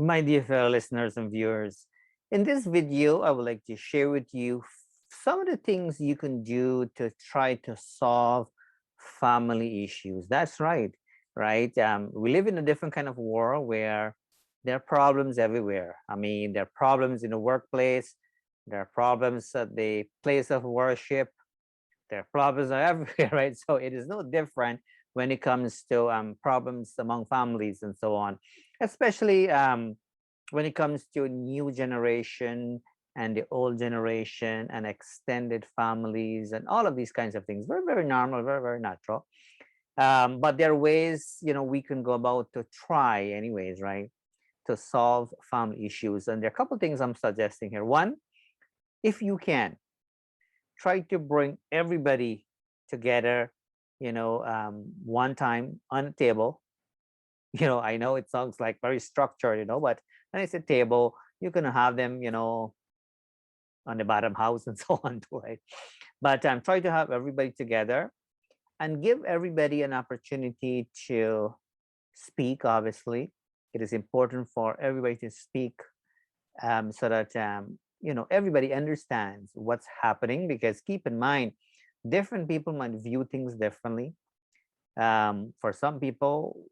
My dear fellow listeners and viewers, in this video, I would like to share with you some of the things you can do to try to solve family issues. That's right, right? We live in a different kind of world where there are problems everywhere. I mean, there are problems in the workplace, there are problems at the place of worship, there are problems everywhere, right? So it is no different when it comes to problems among families and so on, especially when it comes to new generation and the old generation and extended families and all of these kinds of things. Very, very normal, very, very natural. But there are ways, we can go about to try anyways, right? To solve family issues. And there are a couple of things I'm suggesting here. One, if you can, try to bring everybody together, one time on a table. I know it sounds like very structured, but when it's a table, you can have them, on the bottom house and so on too, right? But try to have everybody together and give everybody an opportunity to speak. Obviously, it is important for everybody to speak, so that everybody understands what's happening, because keep in mind, different people might view things differently. For some people,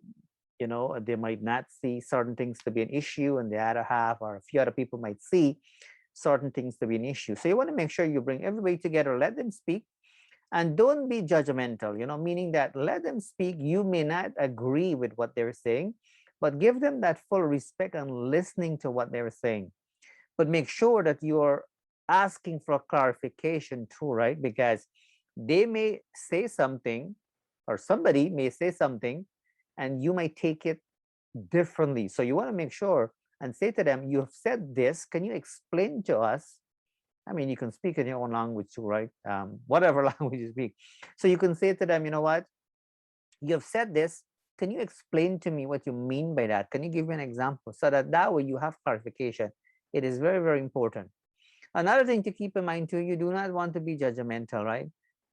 they might not see certain things to be an issue, and the other half or a few other people might see certain things to be an issue. So you want to make sure you bring everybody together, let them speak, and don't be judgmental, meaning that let them speak. You may not agree with what they're saying, but give them that full respect and listening to what they're saying. But make sure that you're asking for clarification too, right? Because they may say something, or somebody may say something, and you might take it differently. So you want to make sure and say to them, you have said this, can you explain to us? I mean, you can speak in your own language too, right? Whatever language you speak. So you can say to them, you know what, you have said this, can you explain to me what you mean by that? Can you give me an example? So that way you have clarification. It is very, very important. Another thing to keep in mind too, you do not want to be judgmental, right?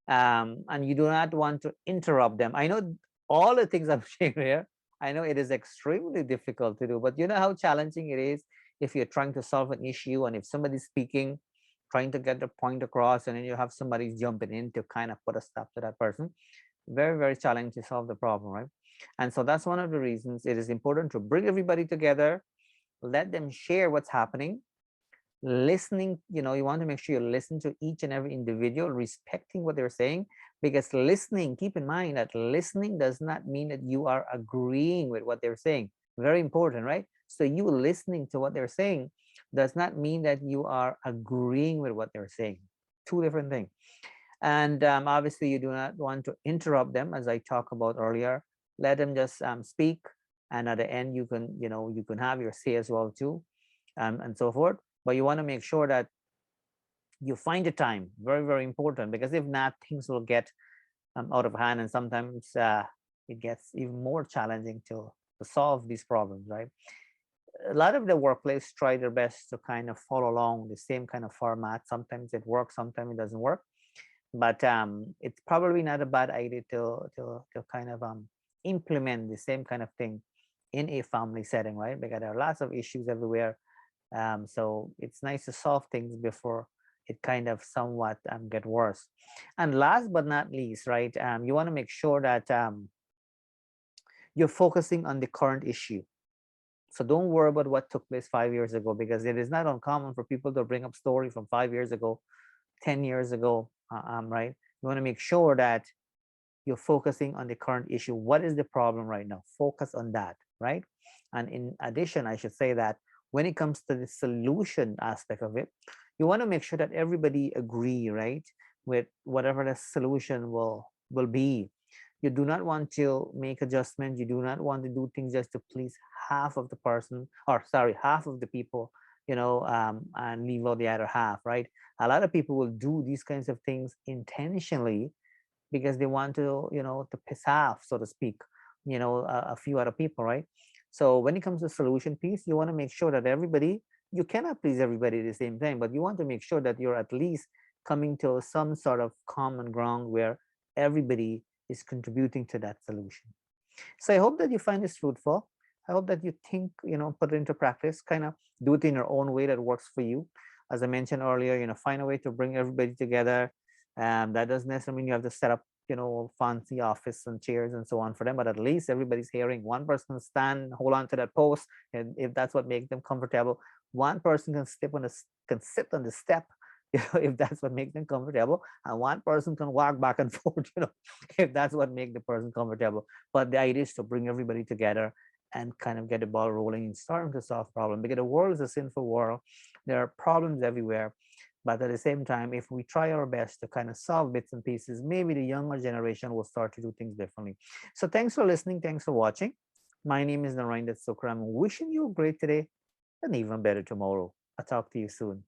And you do not want to interrupt them. I know all the things I'm sharing here, I know it is extremely difficult to do, but you know how challenging it is if you're trying to solve an issue, and if somebody's speaking, trying to get the point across, and then you have somebody jumping in to kind of put a stop to that person. Very, very challenging to solve the problem, right? And so that's one of the reasons it is important to bring everybody together, let them share what's happening. Listening, you want to make sure you listen to each and every individual, respecting what they're saying, because listening, keep in mind that listening does not mean that you are agreeing with what they're saying. Very important, right? So you listening to what they're saying does not mean that you are agreeing with what they're saying. Two different things. And obviously you do not want to interrupt them, as I talked about earlier. Let them just speak, and at the end you can have your say as well too, and so forth. But you want to make sure that you find the time. Very, very important, because if not, things will get out of hand, and sometimes it gets even more challenging to solve these problems, right? A lot of the workplace try their best to kind of follow along the same kind of format. Sometimes it works, sometimes it doesn't work. But it's probably not a bad idea to kind of implement the same kind of thing in a family setting, right? Because there are lots of issues everywhere. So it's nice to solve things before it kind of somewhat get worse. And last but not least, right, you want to make sure that you're focusing on the current issue. So don't worry about what took place 5 years ago, because it is not uncommon for people to bring up story from 5 years ago, 10 years ago, right? You want to make sure that you're focusing on the current issue. What is the problem right now? Focus on that, right? And in addition, I should say that when it comes to the solution aspect of it, you want to make sure that everybody agree, right, with whatever the solution will be. You do not want to make adjustments. You do not want to do things just to please half of the person, or sorry, half of the people, and leave out the other half, right? A lot of people will do these kinds of things intentionally, because they want to piss off, so to speak, a few other people, right? So when it comes to solution piece, you want to make sure that everybody, you cannot please everybody at the same time, but you want to make sure that you're at least coming to some sort of common ground where everybody is contributing to that solution. So I hope that you find this fruitful. I hope that you think, put it into practice, kind of do it in your own way that works for you. As I mentioned earlier, find a way to bring everybody together. That doesn't necessarily mean you have to set up, fancy office and chairs and so on for them, but at least everybody's hearing. One person can stand, hold on to that post, and if that's what makes them comfortable, one person can can sit on the step, if that's what makes them comfortable, and one person can walk back and forth, if that's what makes the person comfortable. But the idea is to bring everybody together and kind of get the ball rolling and starting to solve problems, because the world is a sinful world. There are problems everywhere. But at the same time, if we try our best to kind of solve bits and pieces, maybe the younger generation will start to do things differently. So thanks for listening. Thanks for watching. My name is Narine Dat Sookram. Wishing you a great today and even better tomorrow. I'll talk to you soon.